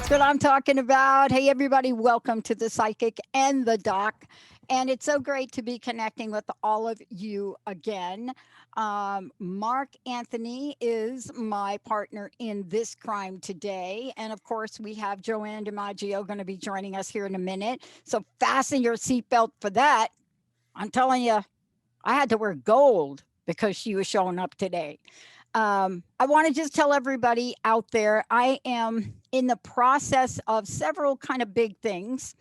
That's what I'm talking about. Hey, everybody, welcome to the Psychic and the Doc. And it's so great to be connecting with all of you again. Mark Anthony is my partner in this crime today. And of course, we have Joanne Dimaggio going to be joining us here in a minute. So fasten your seatbelt for that. I'm telling you, I had to wear gold because she was showing up today. I want to just tell everybody out there, I am in the process of several kind of big things.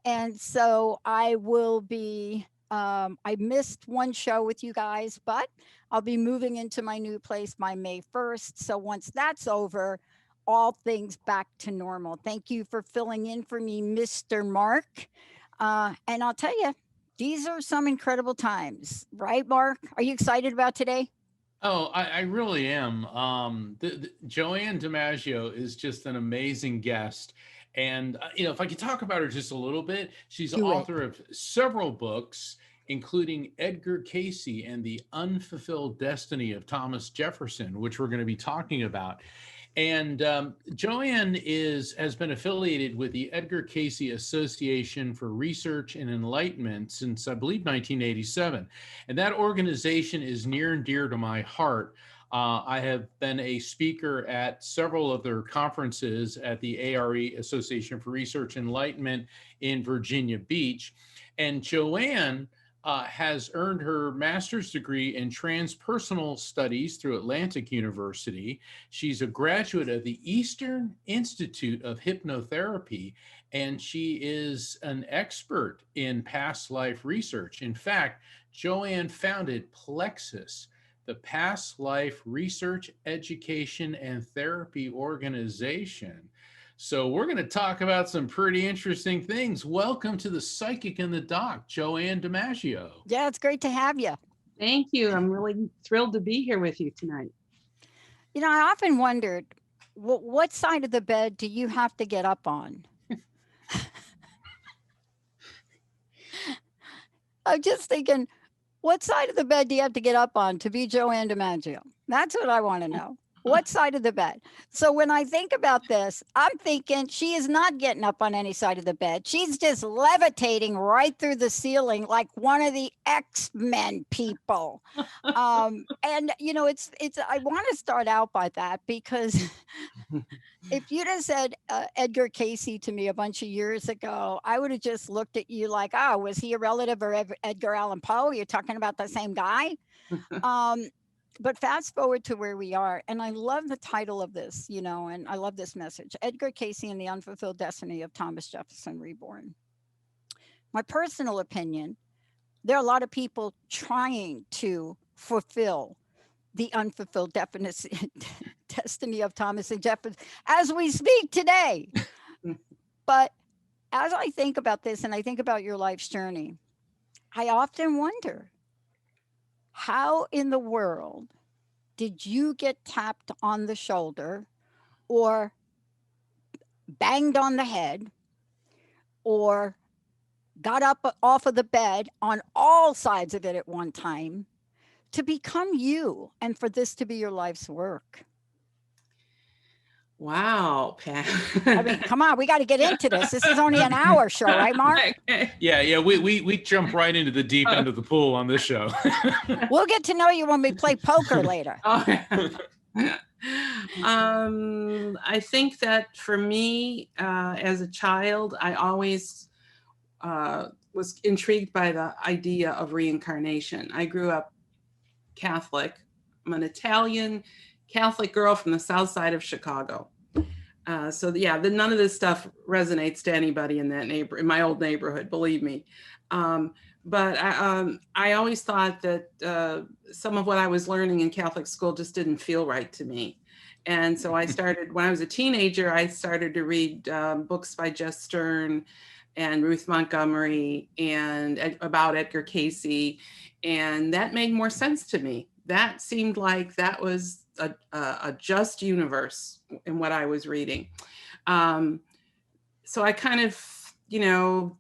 And so I will be, I missed one show with you guys, but I'll be moving into my new place by May 1st. So once that's over, all things back to normal. Thank you for filling in for me, Mr. Mark. And I'll tell you, these are some incredible times, right, Mark? Are you excited about today? Oh, I really am. Joanne Dimaggio is just an amazing guest. And, if I could talk about her just a little bit, she's the Do it. author of several books, including Edgar Cayce and The Unfulfilled Destiny of Thomas Jefferson, which we're going to be talking about. And Joanne has been affiliated with the Edgar Cayce Association for Research and Enlightenment since, I believe, 1987. And that organization is near and dear to my heart. I have been a speaker at several of their conferences at the ARE, Association for Research and Enlightenment, in Virginia Beach. And Joanne has earned her master's degree in transpersonal studies through Atlantic University. She's a graduate of the Eastern Institute of Hypnotherapy, and she is an expert in past life research. In fact, Joanne founded Plexus, the Past Life Research, Education, and Therapy Organization. So we're going to talk about some pretty interesting things. Welcome to the Psychic and the Doc, Joanne Dimaggio. Yeah, it's great to have you. Thank you. I'm really thrilled to be here with you tonight. You know, I often wondered, what side of the bed do you have to get up on? I'm just thinking, what side of the bed do you have to get up on to be Joanne Dimaggio? That's what I want to know. What side of the bed? So when I think about this, I'm thinking she is not getting up on any side of the bed. She's just levitating right through the ceiling like one of the X-Men people. And it's I want to start out by that because if you'd have said Edgar Cayce to me a bunch of years ago, I would have just looked at you like, oh, was he a relative of Edgar Allan Poe? You're talking about the same guy? But fast forward to where we are, and I love the title of this, and I love this message, Edgar Cayce and the Unfulfilled Destiny of Thomas Jefferson Reborn. My personal opinion, there are a lot of people trying to fulfill the unfulfilled destiny of Thomas and Jefferson as we speak today. But as I think about this and I think about your life's journey, I often wonder, how in the world did you get tapped on the shoulder or banged on the head or got up off of the bed on all sides of it at one time to become you and for this to be your life's work? Wow, Pat. I mean, come on, we got to get into this. This is only an hour show, right, Mark? Yeah, we jump right into the deep end of the pool on this show. We'll get to know you when we play poker later. I think that for me, as a child, I always was intrigued by the idea of reincarnation. I grew up Catholic. I'm an Italian Catholic girl from the south side of Chicago. None of this stuff resonates to anybody in my old neighborhood, believe me. But I always thought that some of what I was learning in Catholic school just didn't feel right to me. And so I started, when I was a teenager, I started to read books by Jess Stern and Ruth Montgomery and about Edgar Cayce. And that made more sense to me. That seemed like that was a just universe in what I was reading. So I kind of,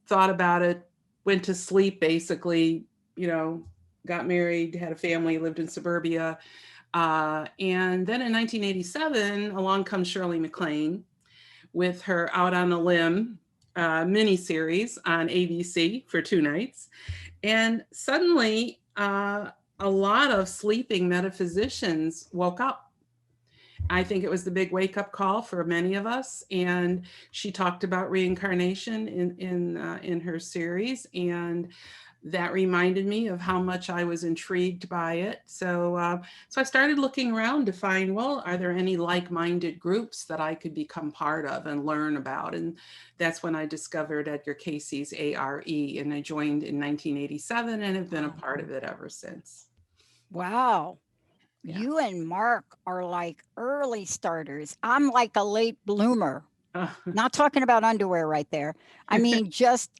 thought about it, went to sleep, basically, got married, had a family, lived in suburbia. And then in 1987, along comes Shirley MacLaine with her Out on a Limb miniseries on ABC for 2 nights. And suddenly, a lot of sleeping metaphysicians woke up. I think it was the big wake-up call for many of us. And she talked about reincarnation in her series, and that reminded me of how much I was intrigued by it. So I started looking around to find, well, are there any like-minded groups that I could become part of and learn about? And that's when I discovered Edgar Cayce's ARE, and I joined in 1987 and have been a part of it ever since. Wow. Yeah. You and Mark are like early starters. I'm like a late bloomer. Not talking about underwear right there. I mean, just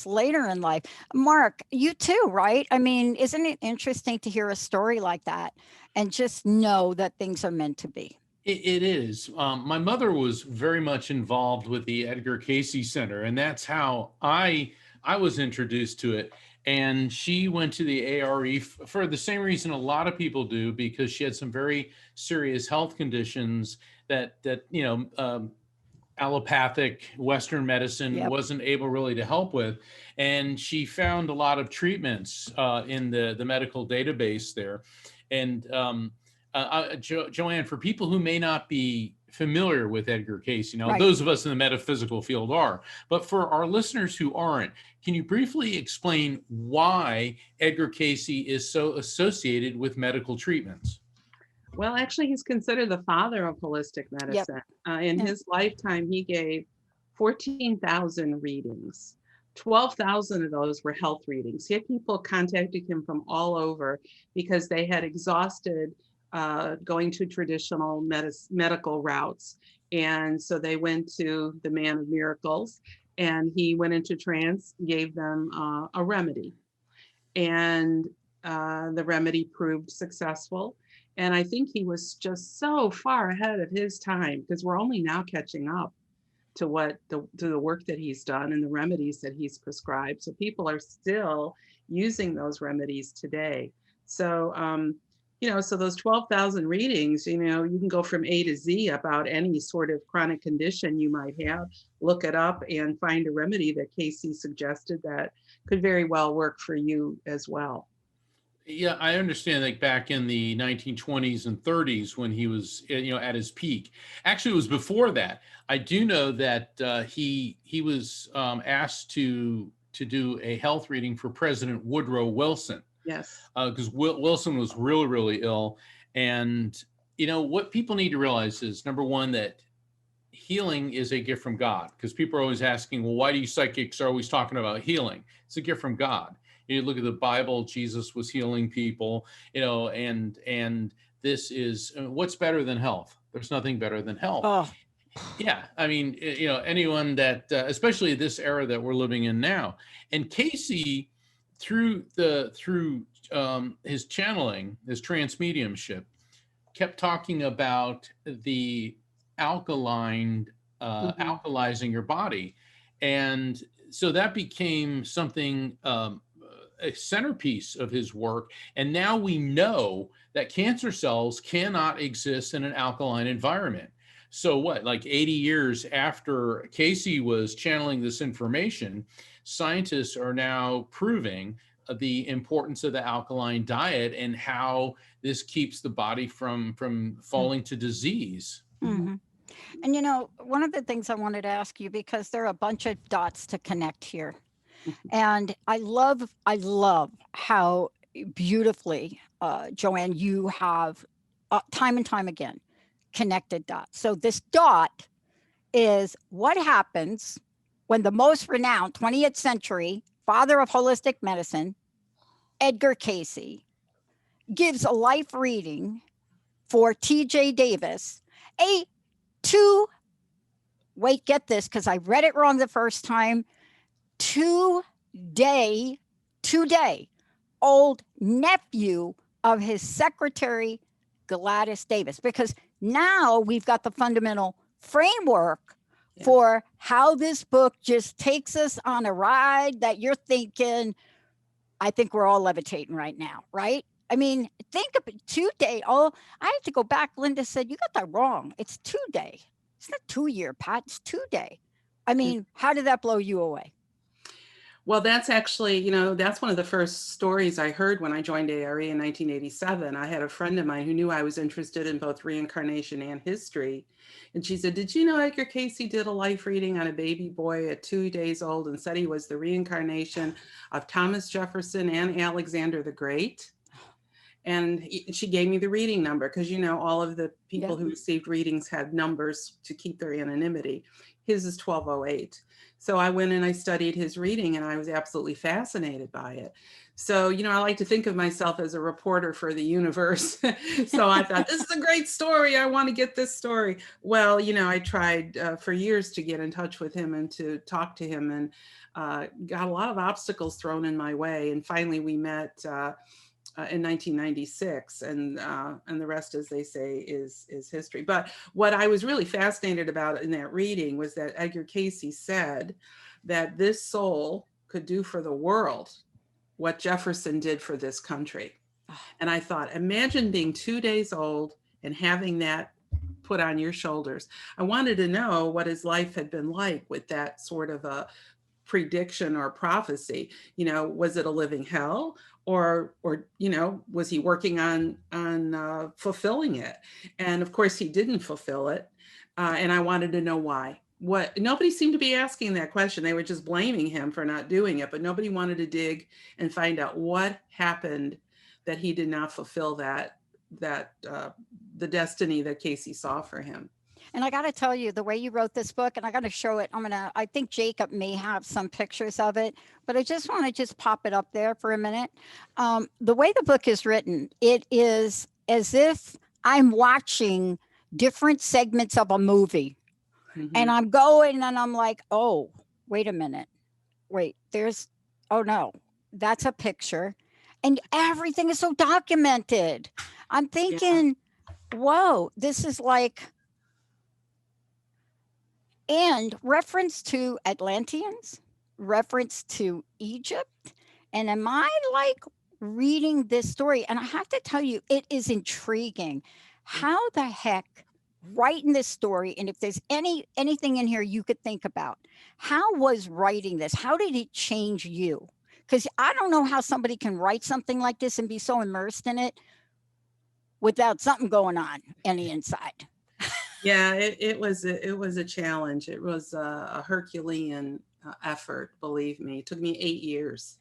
later in life. Mark, you too, right? I mean, isn't it interesting to hear a story like that and just know that things are meant to be? It is. My mother was very much involved with the Edgar Cayce Center, and that's how I was introduced to it. And she went to the ARE for the same reason a lot of people do, because she had some very serious health conditions that allopathic Western medicine wasn't able really to help with. And she found a lot of treatments in the medical database there. And Joanne, for people who may not be familiar with Edgar Cayce, Right. those of us in the metaphysical field are, but for our listeners who aren't, can you briefly explain why Edgar Cayce is so associated with medical treatments? Well, actually, he's considered the father of holistic medicine. In his lifetime, he gave 14,000 readings. 12,000 of those were health readings. He had people contacting him from all over because they had exhausted going to traditional medical routes. And so they went to the man of miracles, and he went into trance, gave them a remedy. And the remedy proved successful. And I think he was just so far ahead of his time, because we're only now catching up to the work that he's done and the remedies that he's prescribed. So people are still using those remedies today. So, so those 12,000 readings, you can go from A to Z about any sort of chronic condition you might have, look it up and find a remedy that Cayce suggested that could very well work for you as well. Yeah, I understand, like back in the 1920s and 30s when he was, at his peak. Actually, it was before that. I do know that he was asked to do a health reading for President Woodrow Wilson. Yes. Because Wilson was really, really ill. And, what people need to realize is, number one, that healing is a gift from God. Because people are always asking, well, why do you psychics are always talking about healing? It's a gift from God. You look at the Bible, Jesus was healing people, and this is what's better than health? There's nothing better than health. Oh, Yeah, I mean, anyone that, especially this era that we're living in now, and Cayce, through his channeling, his transmediumship, kept talking about the alkalizing your body, and so that became something, a centerpiece of his work. And now we know that cancer cells cannot exist in an alkaline environment. So what, like 80 years after Cayce was channeling this information, scientists are now proving the importance of the alkaline diet and how this keeps the body from falling to disease. mm-hmm. And one of the things I wanted to ask you, because there are a bunch of dots to connect here, and I love how beautifully, Joanne, you have time and time again connected dots. So this dot is what happens when the most renowned 20th century father of holistic medicine, Edgar Cayce, gives a life reading for TJ Davis, a wait, get this, because I read it wrong the first time, 2-day old nephew of his secretary, Gladys Davis, because now we've got the fundamental framework for how this book just takes us on a ride that you're thinking, I think we're all levitating right now, right? I mean, think of it, 2-day. Oh, I have to go back. Linda said, you got that wrong. It's 2-day. It's not 2-year, Pat. It's 2-day. I mean, how did that blow you away? Well, that's actually, that's one of the first stories I heard when I joined ARE in 1987. I had a friend of mine who knew I was interested in both reincarnation and history. And she said, did you know Edgar Cayce did a life reading on a baby boy at 2 days old and said he was the reincarnation of Thomas Jefferson and Alexander the Great? And she gave me the reading number because, all of the people who received readings had numbers to keep their anonymity. His is 1208. So I went and I studied his reading and I was absolutely fascinated by it. So, I like to think of myself as a reporter for the universe. So I thought, this is a great story. I want to get this story. Well, I tried for years to get in touch with him and to talk to him, and got a lot of obstacles thrown in my way. And finally we met in 1996, and the rest, as they say, is history. But what I was really fascinated about in that reading was that Edgar Cayce said that this soul could do for the world what Jefferson did for this country. And I thought, imagine being 2 days old and having that put on your shoulders. I wanted to know what his life had been like with that sort of a prediction or prophecy. Was it a living hell, or was he working on fulfilling it? And of course he didn't fulfill it. And I wanted to know why. Nobody seemed to be asking that question. They were just blaming him for not doing it, but nobody wanted to dig and find out what happened that he did not fulfill the destiny that Cayce saw for him. And I got to tell you, the way you wrote this book, and I got to show it. I think Jacob may have some pictures of it, but I just want to pop it up there for a minute. The way the book is written, it is as if I'm watching different segments of a movie. Mm-hmm. And I'm going and I'm like, oh, wait a minute. Oh no, that's a picture. And everything is so documented. I'm thinking, whoa, this is like, and reference to Atlanteans, reference to Egypt. And am I like reading this story? And I have to tell you, it is intriguing. How the heck writing this story, and if there's anything in here you could think about, how was writing this? How did it change you? Because I don't know how somebody can write something like this and be so immersed in it without something going on the inside. Yeah, it was a challenge. It was a Herculean effort, believe me. It took me 8 years.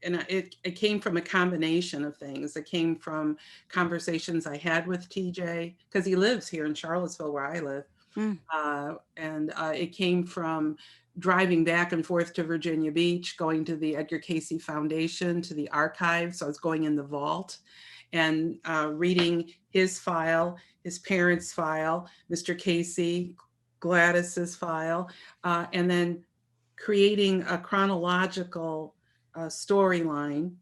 It came from a combination of things. It came from conversations I had with TJ, because he lives here in Charlottesville where I live. Mm. And it came from driving back and forth to Virginia Beach, going to the Edgar Cayce Foundation, to the archives. So I was going in the vault and reading his file, his parents' file, Mr. Cayce, Gladys's file, and then creating a chronological storyline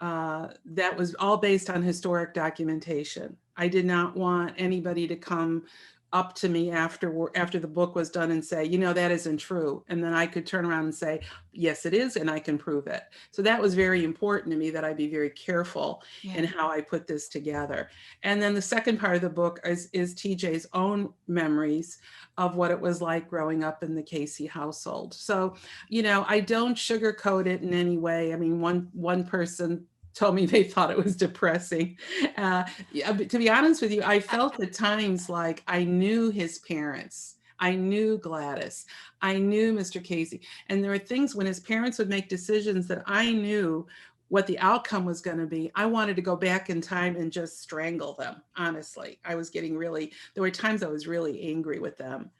that was all based on historic documentation. I did not want anybody to come up to me after the book was done and say, you know, that isn't true. And then I could turn around and say, yes, it is, and I can prove it. So that was very important to me, that I be very careful in how I put this together. And then the second part of the book is TJ's own memories of what it was like growing up in the Cayce household. So, you know, I don't sugarcoat it in any way. I mean, one person told me they thought it was depressing. To be honest with you, I felt at times like I knew his parents. I knew Gladys. I knew Mr. Cayce. And there were things when his parents would make decisions that I knew what the outcome was going to be. I wanted to go back in time and just strangle them. Honestly, I was getting really, there were times I was really angry with them.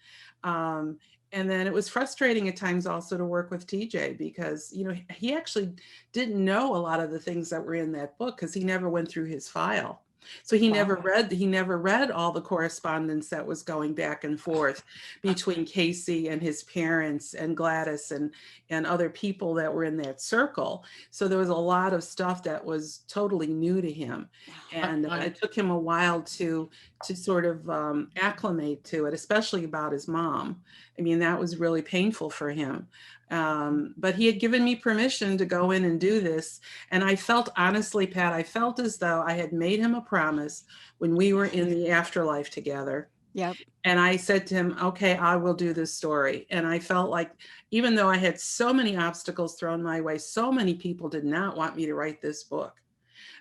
And then it was frustrating at times also to work with TJ because, you know, he actually didn't know a lot of the things that were in that book because he never went through his file. So he never read all the correspondence that was going back and forth between Cayce and his parents and Gladys and other people that were in that circle. So there was a lot of stuff that was totally new to him. And it took him a while to sort of acclimate to it, especially about his mom. I mean, that was really painful for him. But he had given me permission to go in and do this. And I felt, honestly, Pat, I felt as though I had made him a promise when we were in the afterlife together. Yep. And I said to him, okay, I will do this story. And I felt like, even though I had so many obstacles thrown my way, so many people did not want me to write this book.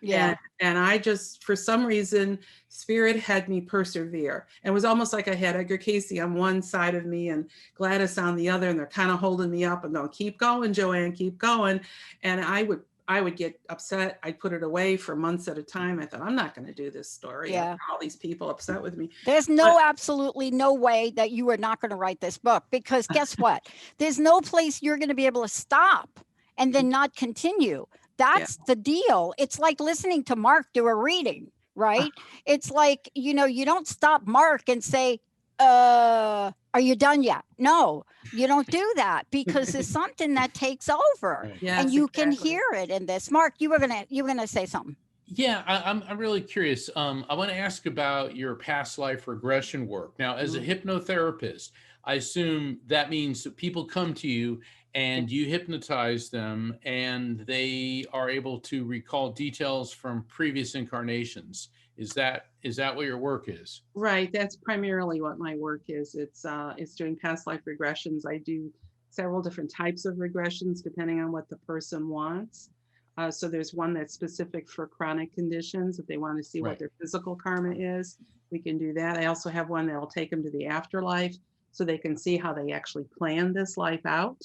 Yeah. And I just, for some reason, Spirit had me persevere. And it was almost like I had Edgar Cayce on one side of me and Gladys on the other, and they're kind of holding me up and going, keep going, Joanne, keep going. And I would get upset. I'd put it away for months at a time. I thought, I'm not going to do this story. Yeah. All these people upset with me. There's absolutely no way that you are not going to write this book, because guess what? There's no place you're going to be able to stop and then not continue. That's the deal. It's like listening to Mark do a reading, right? It's like, you know, you don't stop Mark and say, are you done yet? No, you don't do that, because there's something that takes over. Right. Yes, and you exactly. can hear it in this. Mark, you were gonna say something. Yeah, I'm really curious. I want to ask about your past life regression work. Now, as a hypnotherapist, I assume that means that people come to you and you hypnotize them and they are able to recall details from previous incarnations. Is that what your work is? Right. That's primarily what my work is. It's doing past life regressions. I do several different types of regressions depending on what the person wants. So there's one that's specific for chronic conditions. If they want to see what their physical karma is, we can do that. I also have one that will take them to the afterlife so they can see how they actually planned this life out.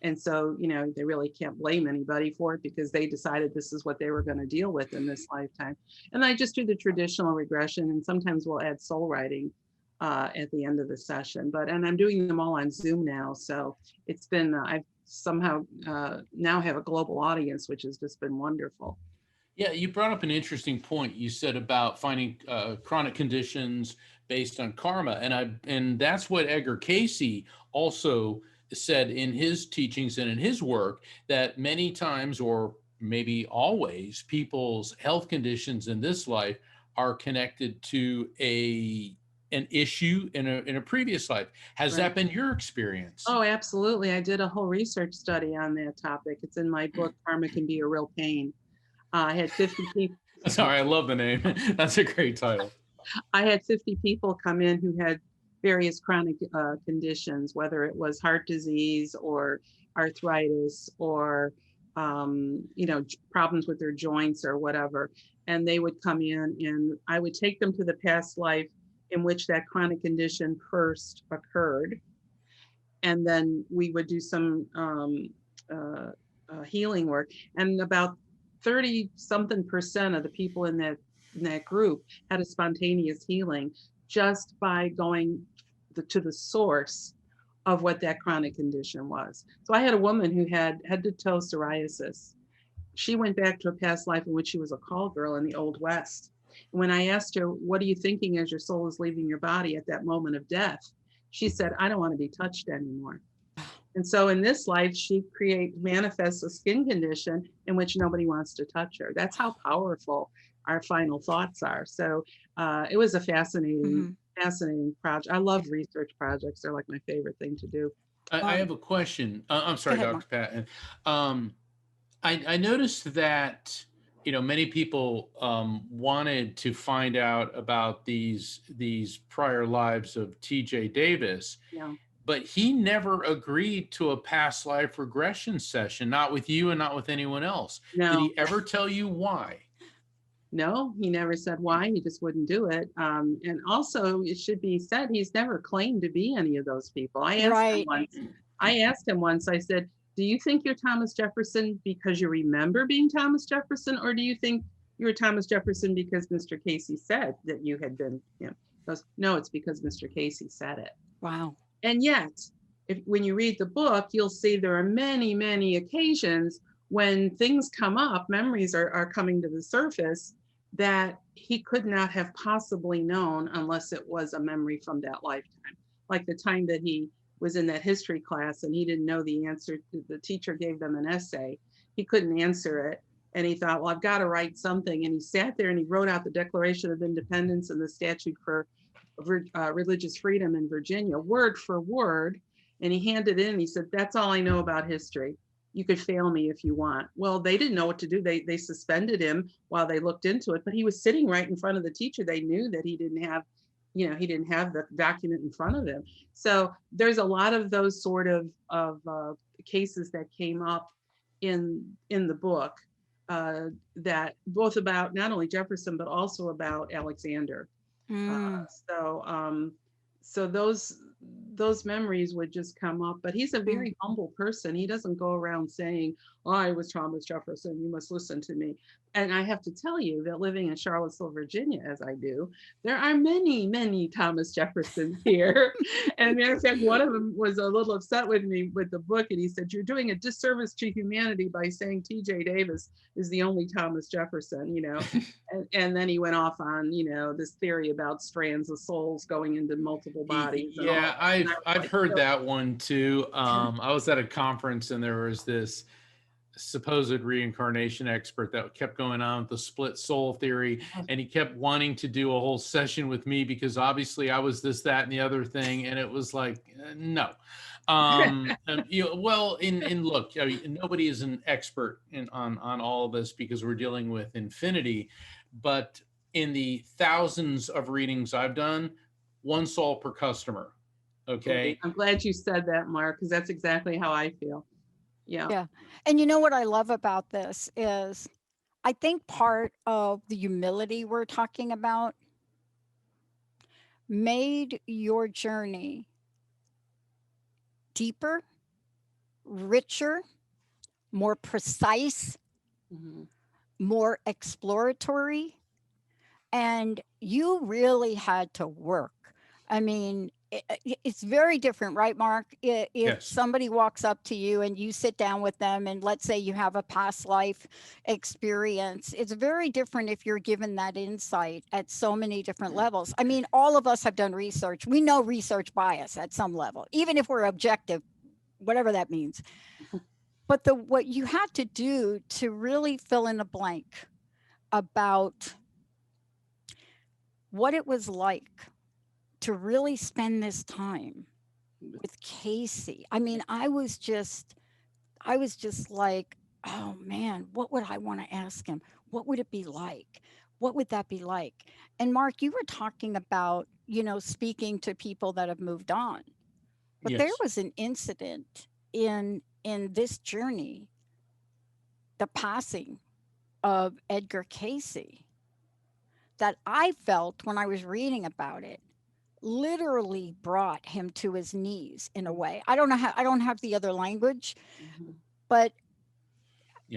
And so, you know, they really can't blame anybody for it because they decided this is what they were going to deal with in this lifetime. And I just do the traditional regression, and sometimes we'll add soul writing at the end of the session. And I'm doing them all on Zoom now. So it's been, I've somehow now have a global audience, which has just been wonderful. Yeah, you brought up an interesting point. You said about finding chronic conditions based on karma, and that's what Edgar Cayce also said in his teachings and in his work, that many times, or maybe always, people's health conditions in this life are connected to an issue in a previous life. Has that been your experience? Oh, absolutely. I did a whole research study on that topic. It's in my book, Karma Can Be a Real Pain. I had 50 people. Sorry, I love the name. That's a great title. I had 50 people come in who had various chronic conditions, whether it was heart disease or arthritis or, you know, problems with their joints or whatever. And they would come in and I would take them to the past life in which that chronic condition first occurred. And then we would do some healing work. And about 30-something% of the people in that group had a spontaneous healing just by going to the source of what that chronic condition was. So I had a woman who had head to toe psoriasis. She went back to a past life in which she was a call girl in the Old West. When I asked her, what are you thinking as your soul is leaving your body at that moment of death? She said, I don't want to be touched anymore. And so in this life, she manifests a skin condition in which nobody wants to touch her. That's how powerful our final thoughts are. So it was a fascinating project. I love research projects. They're like my favorite thing to do. I have a question. I'm sorry, ahead, Dr. Mark. Patton. I noticed that, you know, many people wanted to find out about these prior lives of T.J. Davis, Yeah. but he never agreed to a past life regression session, not with you and not with anyone else. No. Did he ever tell you why? No, he never said why. He just wouldn't do it. And also, it should be said, he's never claimed to be any of those people. I asked him once, I said, do you think you're Thomas Jefferson because you remember being Thomas Jefferson? Or do you think you're Thomas Jefferson because Mr. Cayce said that you had been him? He goes, no, it's because Mr. Cayce said it. Wow. And yet, when you read the book, you'll see there are many, many occasions when things come up, memories are coming to the surface that he could not have possibly known unless it was a memory from that lifetime. Like the time that he was in that history class and he didn't know the answer. The teacher gave them an essay. He couldn't answer it. And he thought, well, I've got to write something. And he sat there and he wrote out the Declaration of Independence and the statute for religious freedom in Virginia, word for word. And he handed it in. He said, that's all I know about history. You could fail me if you want. Well, they didn't know what to do. They suspended him while they looked into it, but he was sitting right in front of the teacher. They knew that he didn't have the document in front of him. So there's a lot of those sort of cases that came up in the book that both about not only Jefferson, but also about Alexander. So those memories would just come up, but he's a very humble person. He doesn't go around saying, oh, I was Thomas Jefferson, you must listen to me. And I have to tell you that living in Charlottesville, Virginia, as I do, there are many, many Thomas Jeffersons here. And matter of fact, one of them was a little upset with me with the book. And he said, you're doing a disservice to humanity by saying T.J. Davis is the only Thomas Jefferson, you know. And then he went off on, you know, this theory about strands of souls going into multiple bodies. Yeah, I've heard that one too. I was at a conference and there was this supposed reincarnation expert that kept going on with the split soul theory, and he kept wanting to do a whole session with me because obviously I was this, that, and the other thing, and it was like no. You know, well, look, I mean, nobody is an expert on all of this because we're dealing with infinity, but in the thousands of readings I've done, one soul per customer. Okay. I'm glad you said that, Mark, because that's exactly how I feel. Yeah. And you know what I love about this is I think part of the humility we're talking about made your journey deeper, richer, more precise, more exploratory, and you really had to work. I mean, it's very different, right, Mark? If Yes. somebody walks up to you and you sit down with them and let's say you have a past life experience, it's very different if you're given that insight at so many different levels. I mean, all of us have done research. We know research bias at some level, even if we're objective, whatever that means. But what you had to do to really fill in a blank about what it was like to really spend this time with Cayce. I mean, I was just like, oh man, what would I want to ask him? What would it be like? What would that be like? And Mark, you were talking about, you know, speaking to people that have moved on. But there was an incident in this journey, the passing of Edgar Cayce, that I felt when I was reading about it literally brought him to his knees in a way. I don't have the other language, but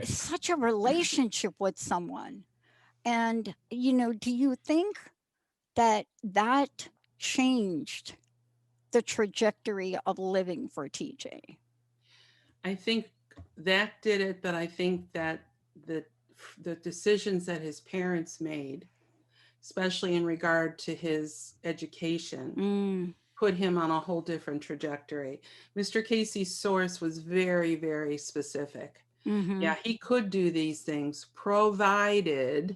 such a relationship with someone. And, you know, do you think that changed the trajectory of living for TJ? I think that did it, but I think that the decisions that his parents made, especially in regard to his education, put him on a whole different trajectory. Mr. Cayce's source was very, very specific. Yeah, he could do these things provided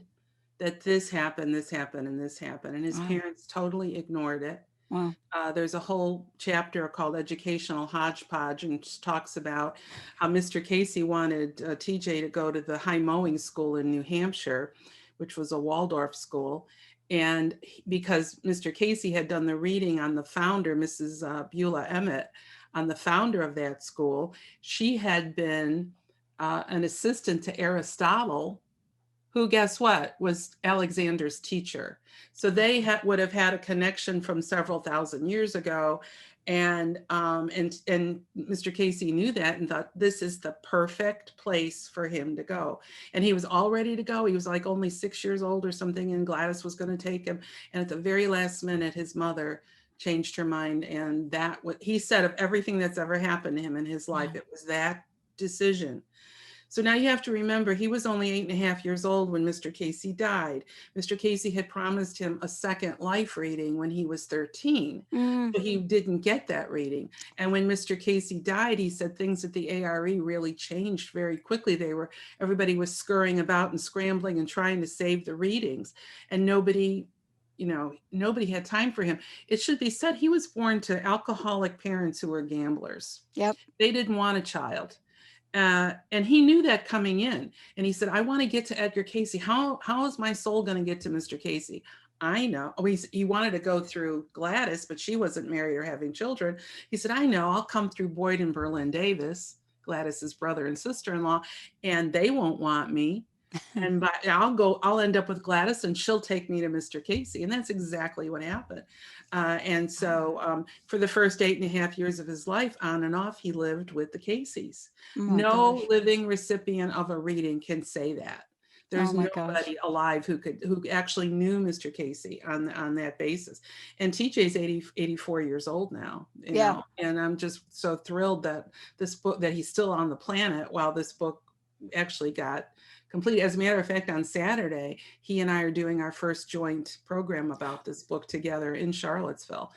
that this happened, this happened, and this happened. And his parents totally ignored it. Wow. There's a whole chapter called Educational Hodgepodge, and just talks about how Mr. Cayce wanted TJ to go to the high mowing school in New Hampshire, which was a Waldorf school. And because Mr. Cayce had done the reading on the founder, Mrs. Beulah Emmett, on the founder of that school, she had been an assistant to Aristotle, who, guess what, was Alexander's teacher. So they would have had a connection from several thousand years ago. And Mr. Cayce knew that and thought this is the perfect place for him to go. And he was all ready to go. He was like only 6 years old or something, and Gladys was going to take him. And at the very last minute, his mother changed her mind. And that what he said, of everything that's ever happened to him in his life, it was that decision. So now you have to remember, he was only 8.5 years old when Mr. Cayce died. Mr. Cayce had promised him a second life reading when he was 13, but he didn't get that reading. And when Mr. Cayce died, he said things at the ARE really changed very quickly. Everybody was scurrying about and scrambling and trying to save the readings, and nobody had time for him. It should be said, he was born to alcoholic parents who were gamblers. Yep. They didn't want a child. And he knew that coming in, and he said, I want to get to Edgar Cayce. How is my soul going to get to Mr. Cayce? I know. He wanted to go through Gladys, but she wasn't married or having children. He said, I know, I'll come through Boyd and Berlin Davis, Gladys's brother and sister-in-law, and they won't want me. And I'll end up with Gladys, and she'll take me to Mr. Cayce. And that's exactly what happened. And so for the first 8.5 years of his life, on and off, he lived with the Cayces. No living recipient of a reading can say that. There's nobody alive who actually knew Mr. Cayce on that basis. And TJ's 84 years old now. You know? And I'm just so thrilled that this book, that he's still on the planet while this book actually got complete. As a matter of fact, on Saturday, he and I are doing our first joint program about this book together in Charlottesville.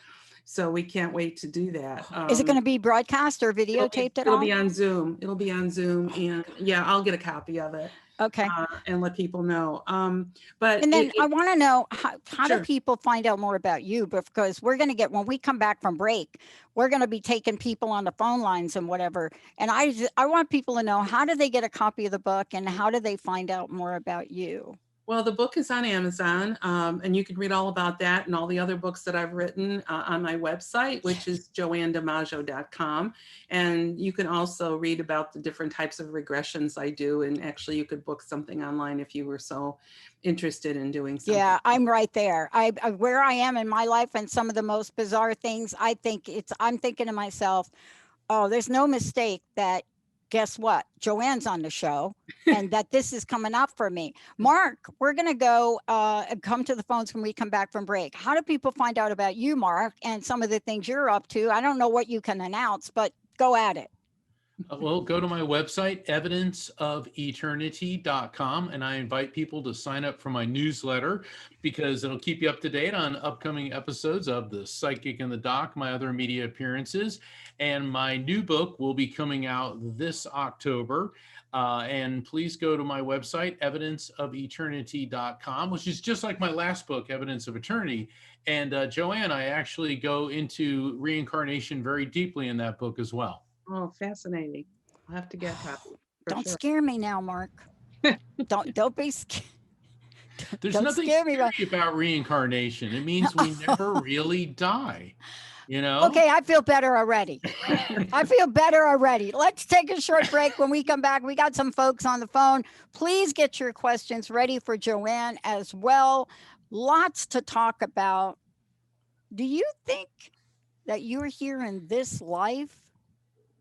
So we can't wait to do that. Is it going to be broadcast or videotaped at all? It'll be on Zoom. It'll be on Zoom. And yeah, I'll get a copy of it. Okay. And let people know. And then I want to know, how do people find out more about you? Because we're going to when we come back from break, we're going to be taking people on the phone lines and whatever. And I want people to know, how do they get a copy of the book, and how do they find out more about you? Well, the book is on Amazon, and you can read all about that and all the other books that I've written on my website, which is joannedimaggio.com. And you can also read about the different types of regressions I do. And actually, you could book something online if you were so interested in doing something. Yeah, I'm right there. I where I am in my life, and some of the most bizarre things, I'm thinking to myself, oh, there's no mistake that, guess what? Joanne's on the show, and that this is coming up for me. Mark, we're going to go come to the phones when we come back from break. How do people find out about you, Mark, and some of the things you're up to? I don't know what you can announce, but go at it. Well, go to my website, evidenceofeternity.com, and I invite people to sign up for my newsletter, because it'll keep you up to date on upcoming episodes of The Psychic and the Doc, my other media appearances. And my new book will be coming out this October. And please go to my website, evidenceofeternity.com, which is just like my last book, Evidence of Eternity. And Joanne, I actually go into reincarnation very deeply in that book as well. Oh, fascinating. I'll have to get a copy. Don't scare me now, Mark. Don't be scared. There's nothing scary about reincarnation. It means we never really die. You know? Okay, I feel better already. I feel better already. Let's take a short break. When we come back, we got some folks on the phone. Please get your questions ready for Joanne as well. Lots to talk about. Do you think that you're here in this life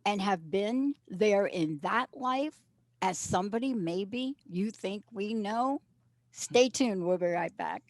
and have been there in that life as somebody maybe you think we know? Stay tuned. We'll be right back.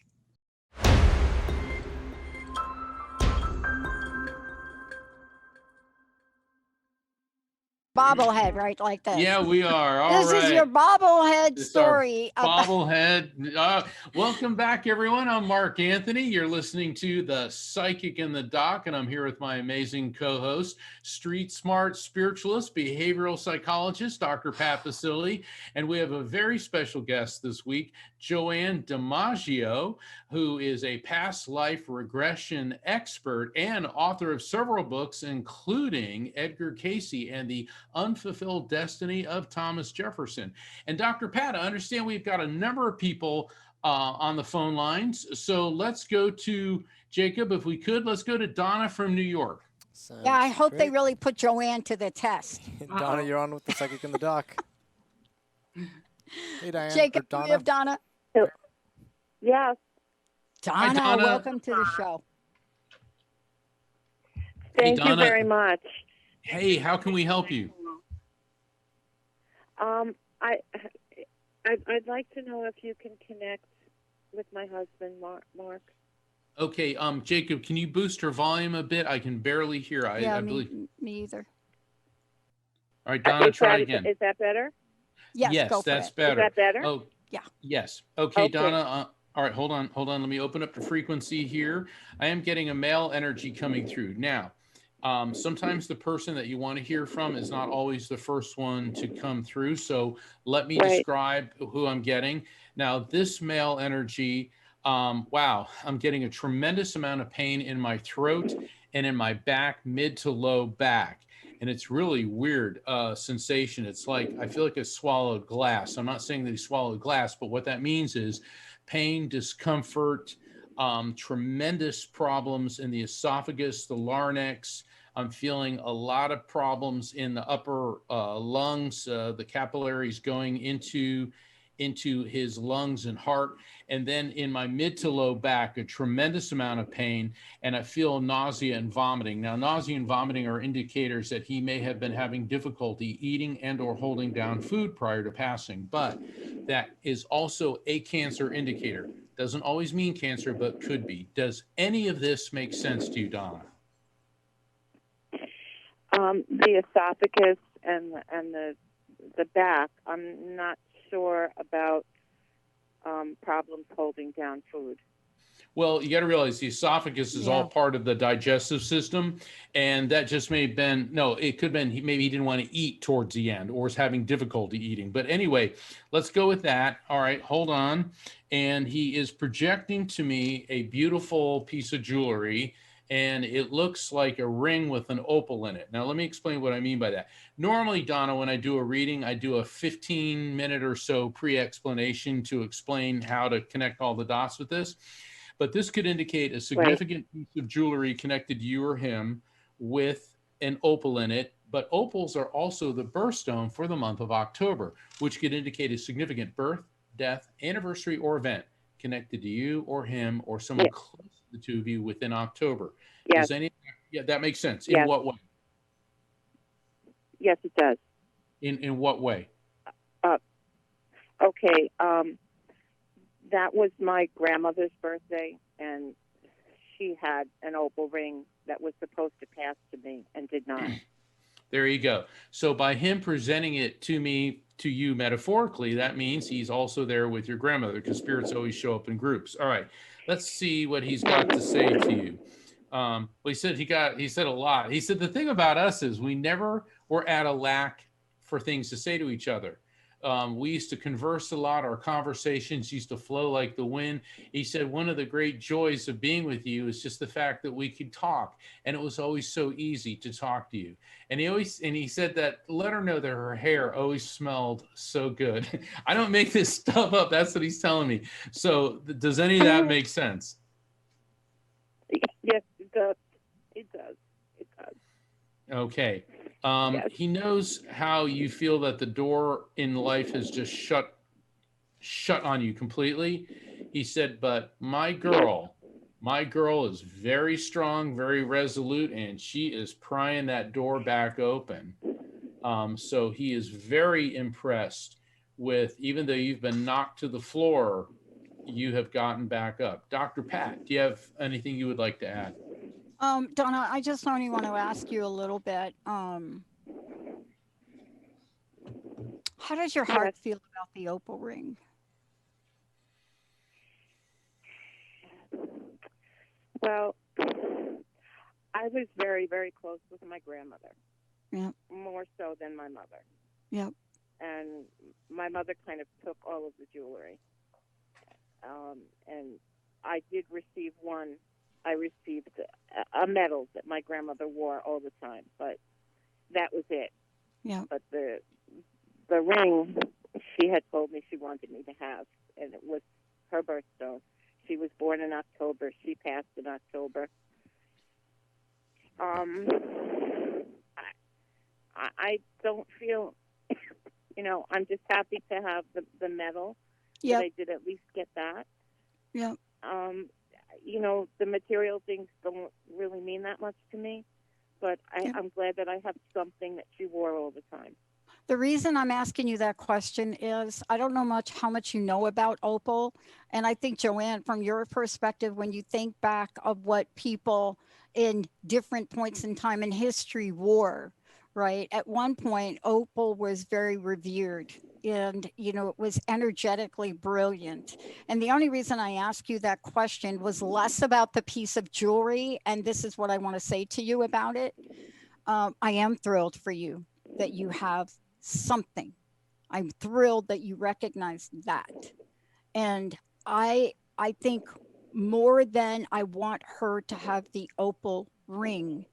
bobblehead, right? Like this. Yeah, we are. All This right. is your bobblehead It's our story. bobblehead. Welcome back, everyone. I'm Mark Anthony. You're listening to The Psychic and the Doc, and I'm here with my amazing co-host, street smart spiritualist, behavioral psychologist, Dr. Pat Baccili. And we have a very special guest this week, Joanne Dimaggio, who is a past life regression expert and author of several books, including Edgar Cayce and the Unfulfilled Destiny of Thomas Jefferson. And Dr. Pat, I understand we've got a number of people on the phone lines. So let's go to Jacob, if we could. Let's go to Donna from New York. Sounds Yeah, I hope they great. really put Joanne to the test. Donna, you're on with the Psychic and the Doc. Hey, Diane. Jacob, or do we have Donna? Yes. Donna, Donna. welcome to the show. Thank you Donna. very much. Hey, how can we help you? I'd like to know if you can connect with my husband, Mark. Okay, Jacob, can you boost her volume a bit? I can barely hear. I believe. Me either. All right, Donna, try again. Is that better? Yes, go for that's it. better. Is that better? Oh, Yeah. Yes. Okay, Okay. Donna. All right, hold on. Let me open up the frequency here. I am getting a male energy coming through. Now, sometimes the person that you want to hear from is not always the first one to come through. So let me describe who I'm getting. Now, this male energy, wow, I'm getting a tremendous amount of pain in my throat and in my back, mid to low back. And it's really weird sensation. It's like, I feel like I swallowed glass. I'm not saying that he swallowed glass, but what that means is pain, discomfort, tremendous problems in the esophagus, the larynx. I'm feeling a lot of problems in the upper lungs, the capillaries going into his lungs and heart. And then in my mid to low back, a tremendous amount of pain, and I feel nausea and vomiting. Now, nausea and vomiting are indicators that he may have been having difficulty eating and or holding down food prior to passing, but that is also a cancer indicator. Doesn't always mean cancer, but could be. Does any of this make sense to you, Donna? The esophagus and the back. I'm not sure about problems holding down food. Well, you got to realize the esophagus is all part of the digestive system, and that just may have been, no, it could have been, maybe he didn't want to eat towards the end or was having difficulty eating. But anyway, let's go with that. All right, hold on. And he is projecting to me a beautiful piece of jewelry, and it looks like a ring with an opal in it. Now, let me explain what I mean by that. Normally, Donna, when I do a reading, I do a 15-minute or so pre-explanation to explain how to connect all the dots with this. But this could indicate a significant piece of jewelry connected to you or him with an opal in it. But opals are also the birthstone for the month of October, which could indicate a significant birth, death, anniversary, or event connected to you or him or someone close to the two of you within October. Yes. Yeah, that makes sense. Yes. In what way? Yes, it does. In what way? Okay. That was my grandmother's birthday, and she had an opal ring that was supposed to pass to me and did not. There you go. So by him presenting it to me, to you metaphorically, that means he's also there with your grandmother, because spirits always show up in groups. All right, let's see what he's got to say to you. Well, he said a lot. He said the thing about us is we never were at a lack for things to say to each other. We used to converse a lot. Our conversations used to flow like the wind. He said one of the great joys of being with you is just the fact that we could talk, and it was always so easy to talk to you. And he said that let her know that her hair always smelled so good. I don't make this stuff up. That's what he's telling me. So does any of that make sense? Yes, it does. It does. It does. Okay. Yes. He knows how you feel that the door in life has just shut on you completely. He said, but my girl is very strong, very resolute, and she is prying that door back open. So he is very impressed with, even though you've been knocked to the floor, you have gotten back up. Dr. Pat, do you have anything you would like to add? Donna, I just only want to ask you a little bit. How does your heart feel about the opal ring? Well, I was very, very close with my grandmother. Yeah. More so than my mother. Yep. And my mother kind of took all of the jewelry. And I did receive one. I received a medal that my grandmother wore all the time, but that was it. Yeah. But the ring she had told me she wanted me to have, and it was her birthstone. She was born in October. She passed in October. I don't feel, I'm just happy to have the medal. Yeah. That I did at least get that. Yeah. The material things don't really mean that much to me, but I'm glad that I have something that she wore all the time. The reason I'm asking you that question is I don't know how much you know about opal. And I think, Joanne, from your perspective, when you think back of what people in different points in time in history wore, right? At one point, opal was very revered and, it was energetically brilliant. And the only reason I ask you that question was less about the piece of jewelry. And this is what I want to say to you about it. I am thrilled for you that you have something. I'm thrilled that you recognize that. And I think more than I want her to have the opal ring,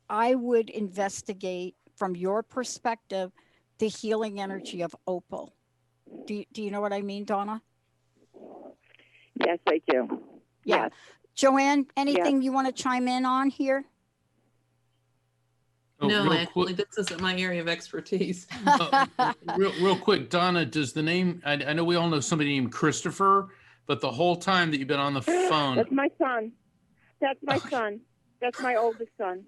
I would investigate from your perspective the healing energy of opal. Do you know what I mean, Donna? Yes, I do. Yeah. Yes. Joanne, anything you want to chime in on here? Oh, no, actually, this isn't my area of expertise. Real quick, Donna, does the name, I know we all know somebody named Christopher, but the whole time that you've been on the phone. That's my son. That's my son. That's my oldest son.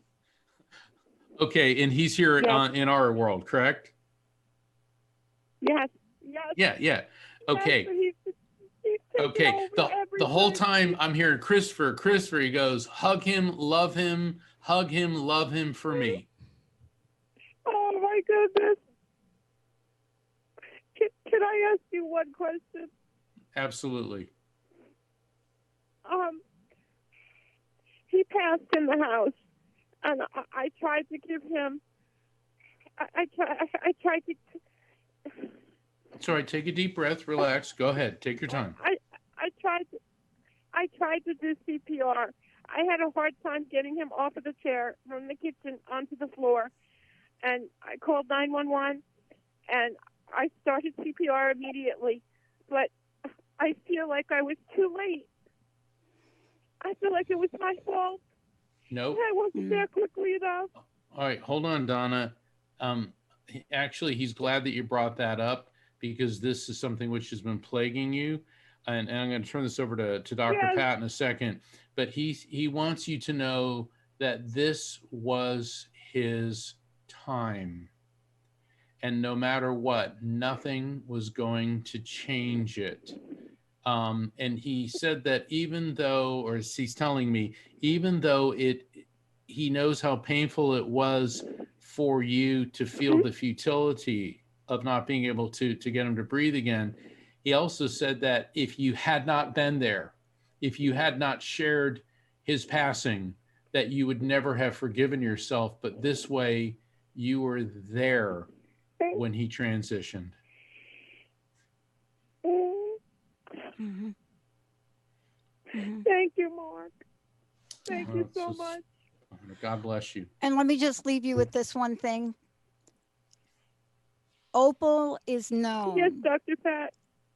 Okay, and he's here in our world, correct? Yes. Yeah. Okay. Yes, he's okay. The whole time I'm hearing Christopher, he goes, hug him, love him, love him for me. Oh my goodness. Can I ask you one question? Absolutely. He passed in the house, and I tried to give him. I tried to. It's all right. Take a deep breath. Relax. Go ahead. Take your time. I tried to do CPR. I had a hard time getting him off of the chair from the kitchen onto the floor, and I called 911, and I started CPR immediately, but I feel like I was too late. I feel like it was my fault. Nope. I wasn't there quickly enough. All right, hold on, Donna. Actually, he's glad that you brought that up because this is something which has been plaguing you. And I'm going to turn this over to Dr. Yes. Pat in a second. But he wants you to know that this was his time. And no matter what, nothing was going to change it. And he said that even though, or he's telling me, even though he knows how painful it was for you to feel the futility of not being able to get him to breathe again. He also said that if you had not been there, if you had not shared his passing, that you would never have forgiven yourself. But this way, you were there when he transitioned. Mm-hmm. Mm-hmm. Thank you, Mark. Thank you so much. God bless you. And let me just leave you with this one thing. Opal is known. Yes, Dr. Pat.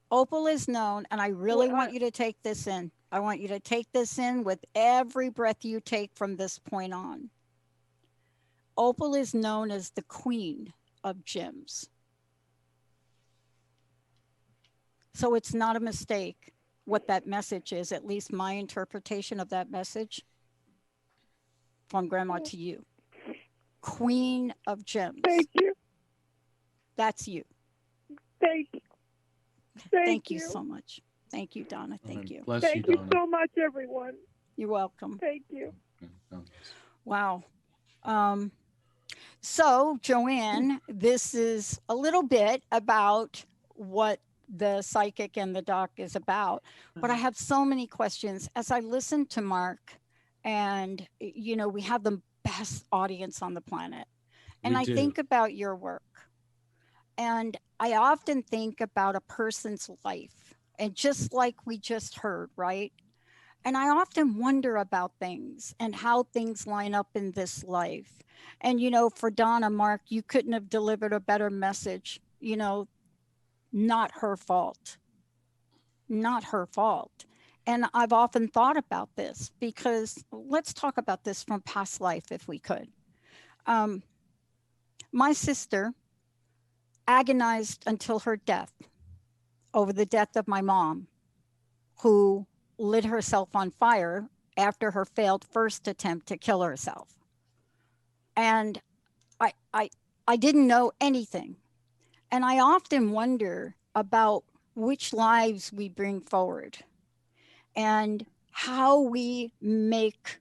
Opal is known, and I really want you to take this in. I want you to take this in with every breath you take from this point on. Opal is known as the queen of gems. So it's not a mistake what that message is, at least my interpretation of that message from Grandma to you. Queen of gems. Thank you. That's you. Thank you. Thank you so much. Thank you, Donna. Thank you. Bless Thank you, you Donna. so much, everyone. You're welcome. Thank you. Wow. So, Joanne, this is a little bit about what the psychic and the doc is about, but I have so many questions as I listen to Mark, and you know, we have the best audience on the planet. And We I do. think about your work, and I often think about a person's life, and just like we just heard, right? And I often wonder about things and how things line up in this life. And, you know, for Donna, Mark, you couldn't have delivered a better message. You know, not her fault, not her fault. And I've often thought about this because let's talk about this from past life if we could. Um, my sister agonized until her death over the death of my mom, who lit herself on fire after her failed first attempt to kill herself. And I, I, I didn't know anything. And I often wonder about which lives we bring forward and how we make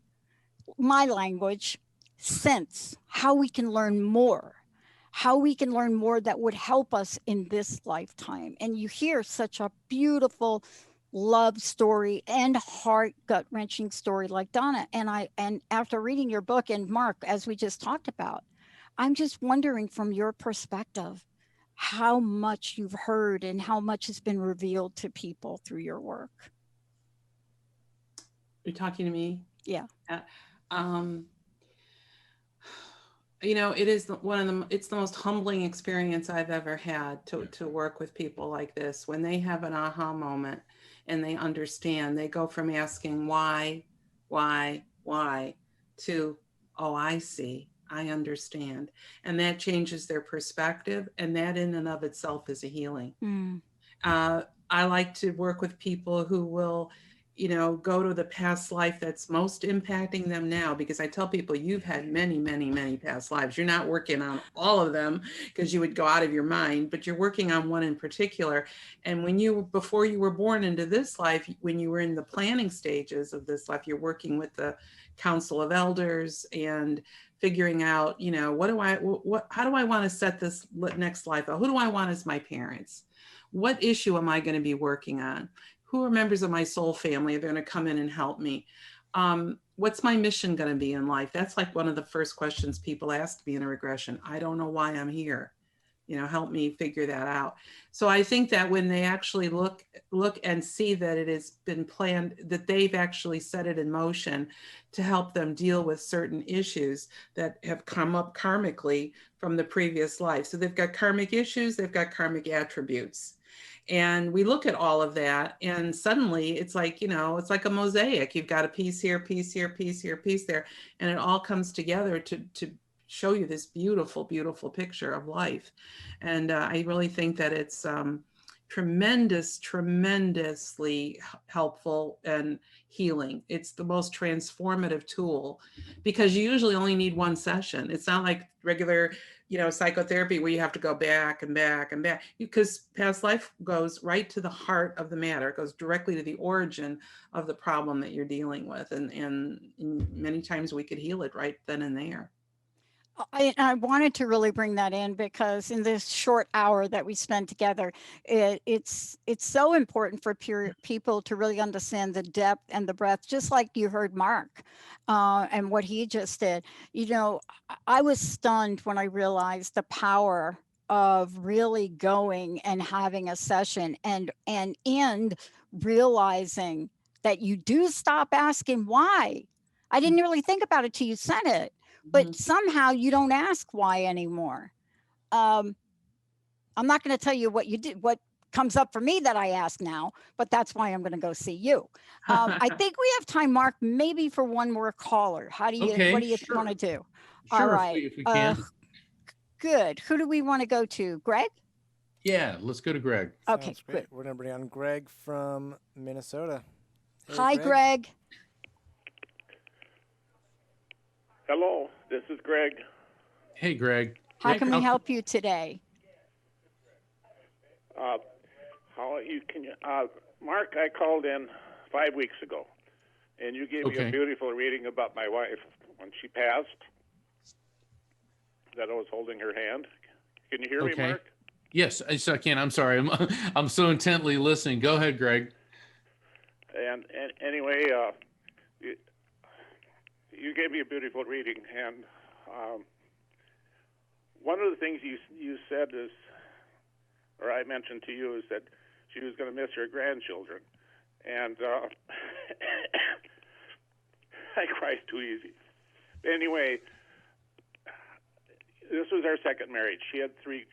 my language sense, how we can learn more, how we can learn more that would help us in this lifetime. And you hear such a beautiful love story and heart gut wrenching story like Donna. And after reading your book, and Mark, as we just talked about, I'm just wondering from your perspective how much you've heard and how much has been revealed to people through your work. You're talking to me? Yeah. You know, it is it's the most humbling experience I've ever had to work with people like this. When they have an aha moment and they understand, they go from asking why, to, oh, I see, I understand. And that changes their perspective. And that in and of itself is a healing. I like to work with people who will, you know, go to the past life that's most impacting them now, because I tell people you've had many, many, many past lives. You're not working on all of them because you would go out of your mind, but you're working on one in particular. And before you were born into this life, when you were in the planning stages of this life, you're working with the Council of Elders and figuring out, you know, how do I want to set this next life up? Who do I want as my parents? What issue am I going to be working on? Who are members of my soul family are going to come in and help me? What's my mission going to be in life? That's like one of the first questions people ask me in a regression. I don't know why I'm here. You know, help me figure that out. So I think that when they actually look and see that it has been planned, that they've actually set it in motion to help them deal with certain issues that have come up karmically from the previous life. So they've got karmic issues, they've got karmic attributes. And we look at all of that, and suddenly it's like, you know, it's like a mosaic. You've got a piece here, piece here, piece here, piece there, and it all comes together to show you this beautiful, beautiful picture of life. And I really think that it's tremendously helpful and healing. It's the most transformative tool because you usually only need one session. It's not like regular, you know, psychotherapy where you have to go back and back and back, because past life goes right to the heart of the matter. It goes directly to the origin of the problem that you're dealing with. And many times we could heal it right then and there. I wanted to really bring that in because in this short hour that we spend together, it's so important for people to really understand the depth and the breadth, just like you heard Mark and what he just did. You know, I was stunned when I realized the power of really going and having a session and realizing that you do stop asking why. I didn't really think about it till you said it. But somehow you don't ask why anymore. I'm not going to tell you what you did, what comes up for me that I ask now, but that's why I'm going to go see you. I think we have time, Mark, maybe for one more caller. What do you want to do? Sure, All right. if we can. Good. Who do we want to go to? Greg? Yeah, let's go to Greg. Okay, Sounds great. good. We're going to bring on Greg from Minnesota. Hey, Hi, Greg. Hello, this is Greg. Hey, Greg. How can we help you today? Mark, I called in 5 weeks ago, and you gave me a beautiful reading about my wife when she passed. that I was holding her hand. Can you hear me, Okay. Mark? Yes, I can. I'm sorry. I'm so intently listening. Go ahead, Greg. And anyway, you gave me a beautiful reading, and one of the things you said is, or I mentioned to you, is that she was going to miss her grandchildren, and I cried too easy. Anyway, this was our second marriage. She had three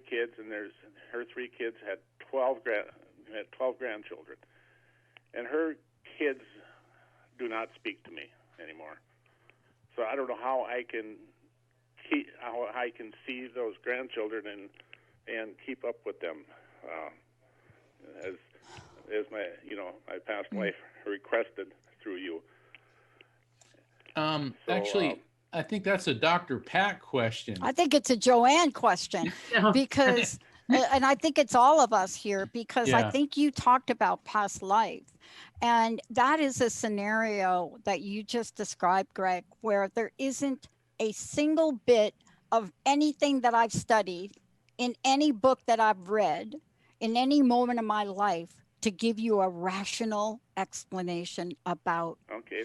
kids, and her 3 kids had 12 grandchildren, and her kids do not speak to me anymore. So I don't know how I can see those grandchildren and keep up with them as my past life requested through you. Actually, I think that's a Dr. Pat question. I think it's a Joanne question because, and I think it's all of us here, because I think you talked about past life. And that is a scenario that you just described, Greg, where there isn't a single bit of anything that I've studied in any book that I've read in any moment of my life to give you a rational explanation about. Okay.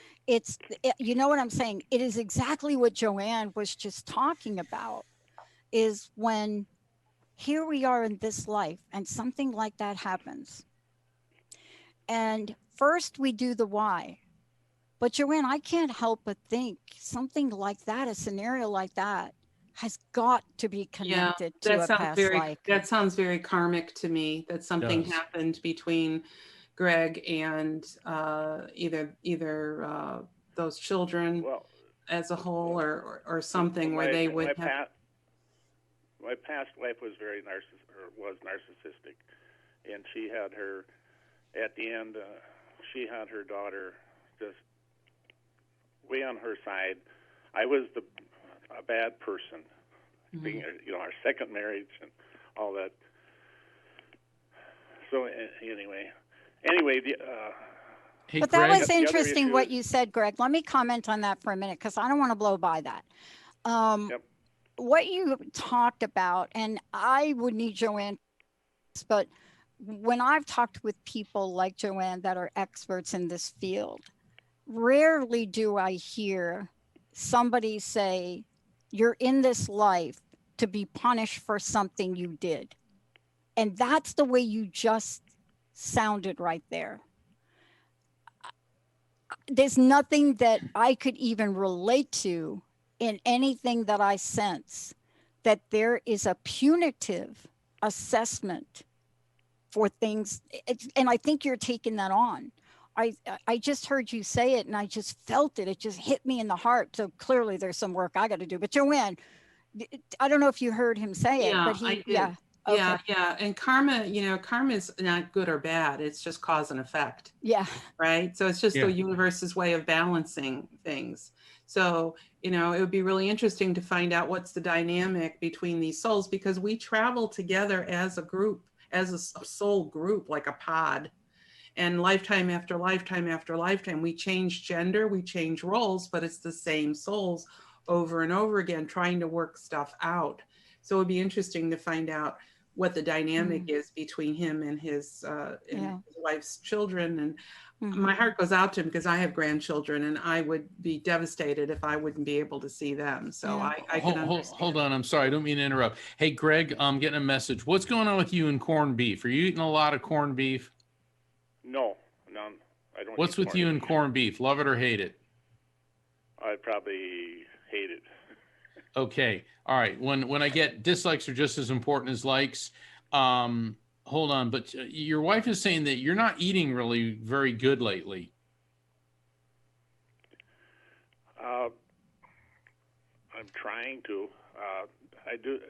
You know what I'm saying? It is exactly what Joanne was just talking about, is when here we are in this life and something like that happens. And first we do the why. But Joanne, I can't help but think something like that, a scenario like that, has got to be connected to a past life. That sounds very karmic to me, that something happened between Greg and either those children as a whole, or something where they would have. My past life was was narcissistic, and she had her, at the end, she had her daughter just way on her side. I was a bad person, being our second marriage and all that. So anyway, hey, but Greg, that was interesting what you said, Greg. Let me comment on that for a minute, because I don't want to blow by that. What you talked about, and I would need Joanne, but when I've talked with people like Joanne that are experts in this field, rarely do I hear somebody say, you're in this life to be punished for something you did. And that's the way you just sounded right there. There's nothing that I could even relate to in anything that I sense that there is a punitive assessment for things. And I think you're taking that on. I just heard you say it and I just felt it. It just hit me in the heart. So clearly there's some work I got to do. But Joanne, I don't know if you heard him say it, but I did. Okay. Yeah. And karma is not good or bad. It's just cause and effect. Yeah. Right. So it's just the universe's way of balancing things. So, it would be really interesting to find out what's the dynamic between these souls, because we travel together as a group, as a soul group, like a pod. And lifetime after lifetime after lifetime, we change gender, we change roles, but it's the same souls over and over again, trying to work stuff out. So it would be interesting to find out what the dynamic is between him and his wife's children. And my heart goes out to him, because I have grandchildren and I would be devastated if I wouldn't be able to see them. So I can understand. Hold on. I'm sorry. I don't mean to interrupt. Hey, Greg, I'm getting a message. What's going on with you and corned beef? Are you eating a lot of corned beef? No, none. I don't. What's with you and corned beef? Love it or hate it? I'd probably hate it. Okay. All right. When I get dislikes are just as important as likes. Hold on. But your wife is saying that you're not eating really very good lately. I'm trying to. I do.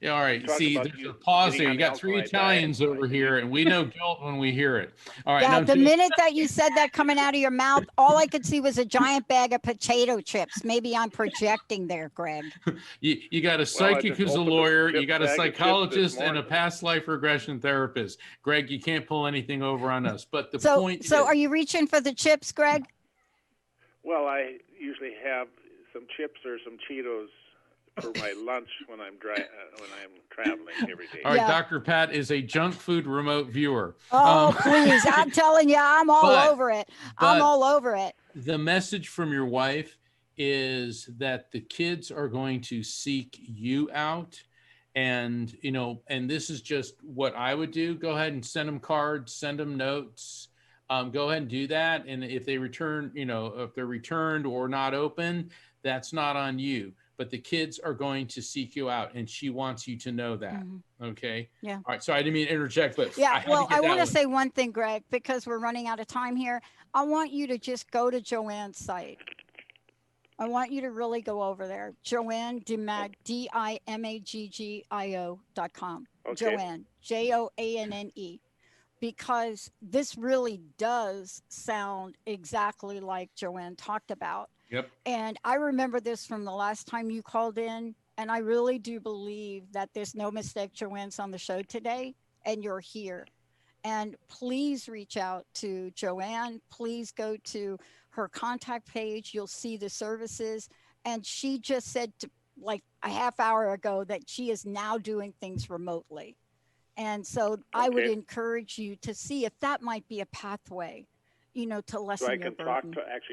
Yeah, all right. See, there's a pause there. You got 3 Italians over here, and we know guilt when we hear it. All right. Yeah, the minute that you said that coming out of your mouth, all I could see was a giant bag of potato chips. Maybe I'm projecting there, Greg. You got a psychic who's a lawyer. You got a psychologist and a past life regression therapist. Greg, you can't pull anything over on us. But the point is, are you reaching for the chips, Greg? Well, I usually have some chips or some Cheetos for my lunch when I'm traveling every day. All right, Yeah. Dr. Pat is a junk food remote viewer. Oh, please. I'm telling you, I'm all but- over it. I'm but- all over it. The message from your wife is that the kids are going to seek you out. And, and this is just what I would do. Go ahead and send them cards, send them notes. Go ahead and do that. And if they return, if they're returned or not open, that's not on you. But the kids are going to seek you out, and she wants you to know that. Mm-hmm. Okay. Yeah. All right. So I didn't mean to interject, but Yeah. Well, I want to say. say one thing, Greg, because we're running out of time here. I want you to just go to Joanne's site. I want you to really go over there. Joanne Dimaggio.com. Okay. Joanne, Joanne, because this really does sound exactly like Joanne talked about. Yep. And I remember this from the last time you called in. And I really do believe that there's no mistake. Joanne's on the show today and you're here. And please reach out to Joanne. Please go to her contact page. You'll see the services. And she just said like a half hour ago that she is now doing things remotely. And so I would encourage you to see if that might be a pathway, to lessen So I your can burden.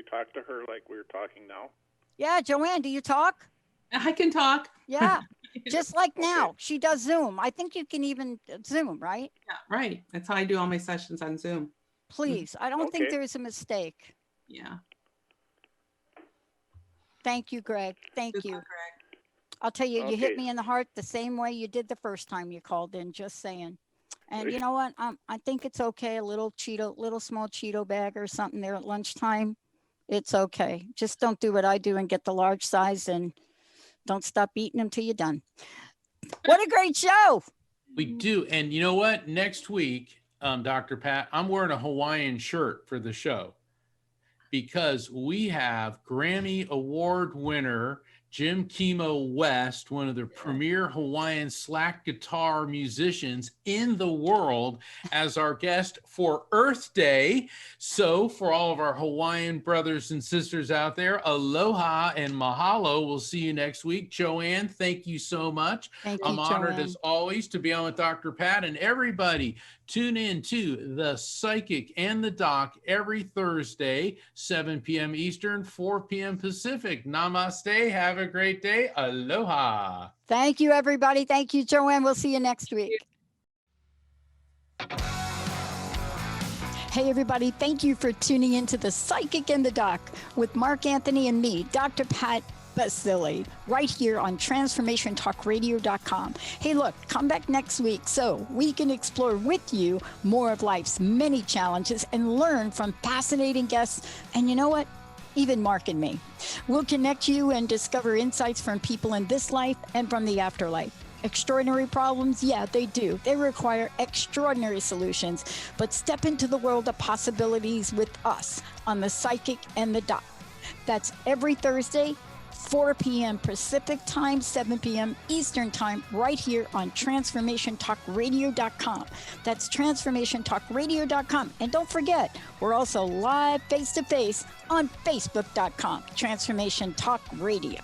talk to her like we're talking now? Yeah, Joanne, do you talk? I can talk. Yeah, just like now. She does Zoom. I think you can even Zoom, right? Yeah, right. That's how I do all my sessions on Zoom. Please. I don't think Okay. there is a mistake. Yeah. Thank you, Greg. Thank Good you. luck, Greg. I'll tell you, you hit Okay. me in the heart the same way you did the first time you called in, just saying. And you know what? I think it's okay. A little small Cheeto bag or something there at lunchtime. It's okay. Just don't do what I do and get the large size and don't stop eating them till you're done. What a great show. We do. And you know what? Next week, Dr. Pat, I'm wearing a Hawaiian shirt for the show because we have Grammy Award winner Jim Kimo West, one of the premier Hawaiian slack guitar musicians in the world, as our guest for Earth Day. So for all of our Hawaiian brothers and sisters out there, aloha and mahalo. We'll see you next week. Joanne, thank you so much. Thank you, I'm honored Joanne. as always to be on with Dr. Pat, and everybody tune in to The Psychic and the Doc every Thursday, 7 p.m. Eastern, 4 p.m. Pacific. Namaste. Have a great day. Aloha. Thank you, everybody. Thank you, Joanne. We'll see you next week. Hey, everybody. Thank you for tuning into The Psychic and the Doc with Mark Anthony and me, Dr. Pat Baccili, right here on transformationtalkradio.com. Hey, look, come back next week so we can explore with you more of life's many challenges and learn from fascinating guests. And you know what? Even Mark and me. We'll connect you and discover insights from people in this life and from the afterlife. Extraordinary problems? Yeah, they do. They require extraordinary solutions. But step into the world of possibilities with us on The Psychic and the Doc. That's every Thursday, 4 p.m. Pacific time, 7 p.m. Eastern time, right here on transformationtalkradio.com. That's transformationtalkradio.com. And don't forget, we're also live face-to-face on facebook.com, Transformation Talk Radio.